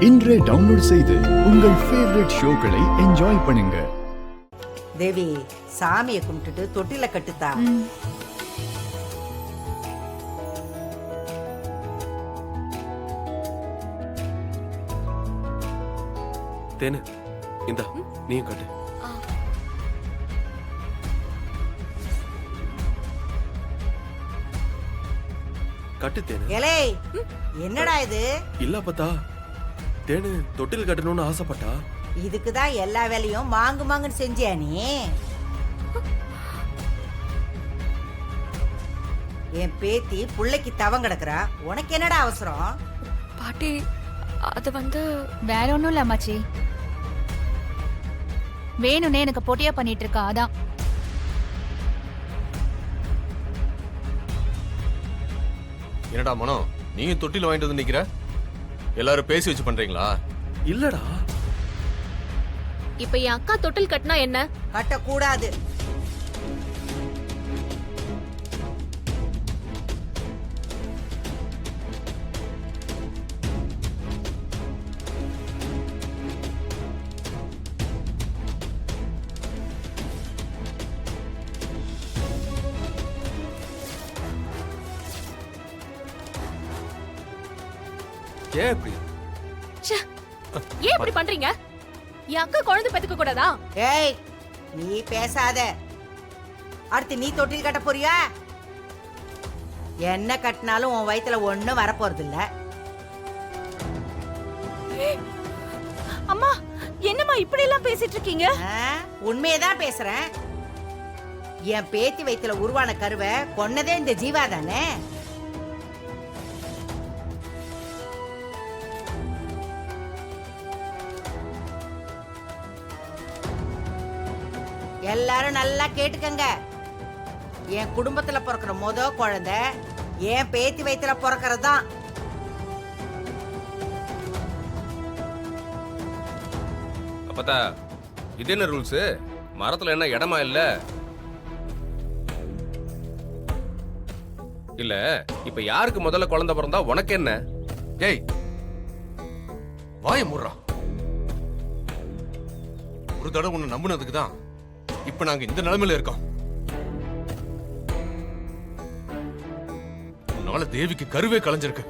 இன்றே டவுன்லோட் செய்து உங்கள் ஃபேவரட் ஷோக்களை என்ஜாய் பண்ணுங்க. தேவி, சாமியை கும்பிட்டுட்டு தொட்டில கட்டுத்தா. தேனு இந்தா நீயும் கட்டு. கட்டு தேனு. ஏலே, என்னடா இது? இல்ல பத்தா, தேனு தொட்டில் கட்டணும்னு ஆசைப்பட்டா. இதுக்குதான் எல்லா வேலையும் மாங்கு மாங்குன்னு செஞ்சியா நீ? என் பேத்தி புள்ளைக்கு தவம் கிடக்குறா, உனக்கு என்னடா அவசரம்? பாட்டி, அது வேற ஒண்ணும் இல்ல அம்மாச்சி, வேணும்னே எனக்கு போட்டியா பண்ணிட்டு இருக்கா, அதான். என்னடா மனம், நீங்க தொட்டில வாங்கிட்டு வந்து நிக்கிற? எல்லாரும் பேசி வச்சு பண்றீங்களா? இல்லடா, இப்ப என் அக்கா தொட்டில் கட்டினா என்ன? கட்டக்கூடாது. ஏன் இப்படி? ஏன் இப்படி பண்றீங்க? என் அக்கா குழந்தை பெத்துக்க கூடாதா? ஏய், நீ பேசாத. அடுத்து நீ தொட்டில் கட்ட போறியா? என்ன கட்டினாலும் உன் வயித்துல ஒண்ணும் வரப்போறது இல்ல. அம்மா, என்னம்மா இப்படி எல்லாம் பேசிட்டு இருக்கீங்க? உண்மையதான் பேசுறேன். என் பேத்தி வயித்துல உருவான கருவை கொன்னதே இந்த ஜீவா தானே. எல்லாரும் நல்லா கேட்டுக்கங்க. என் குடும்பத்துல பிறக்கிற முத குழந்தை என் பேத்தி வயித்துல பிறக்கிறது தான். அப்பதா, இது என்ன ரூல்ஸ்? மரத்துல என்ன இடமா இல்ல? இல்ல, இப்ப யாருக்கு முதல்ல குழந்தை பிறந்தா உனக்கு என்ன? ஏய், வாய மூடுறா. ஒரு தடவை உன்னை நம்பினதுக்கு தான் இப்ப நாங்க இந்த நிலைமையில இருக்கோம். உன்னால தேவிக்கு கருவே கலைஞ்சிருக்கு.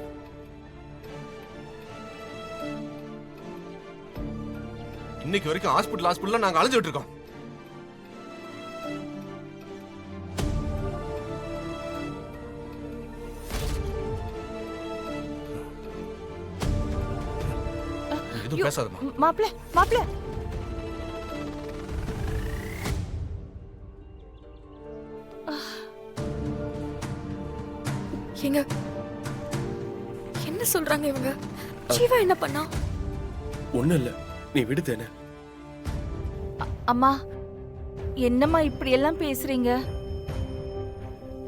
இன்னைக்கு வரைக்கும் ஹாஸ்பிட்டல் நாங்க அலைஞ்சிட்டு இருக்கோம். எதுவும் பேசாதமா. மாப்ள எங்க என்ன சொல்றாங்க இவங்க? ஜீவா என்ன பண்ணா? ஒண்ணு இல்ல, நீ விடு தேனு. அம்மா, என்னம்மா இப்படி எல்லாம் பேசுறீங்க?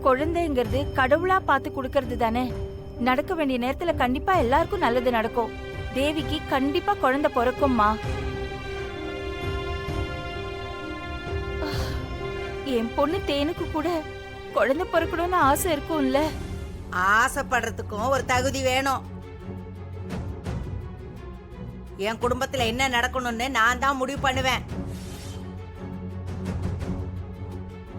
குழந்தைங்கிறது கடவுளா பார்த்து கொடுக்கறது தானே. நடக்க வேண்டிய நேரத்துல கண்டிப்பா எல்லாருக்கும் நல்லது நடக்கும். தேவிக்கு கண்டிப்பா குழந்தை பிறக்கும்மா. என் பொண்ணு தேனுக்கு கூட குழந்தை பிறக்கணும்னு ஆசை இருக்கும்ல. ஆசைப்படுறதுக்கும் ஒரு தகுதி வேணும். என் குடும்பத்துல என்ன நடக்கணும்னு நான் தான் முடிவு பண்ணுவேன்.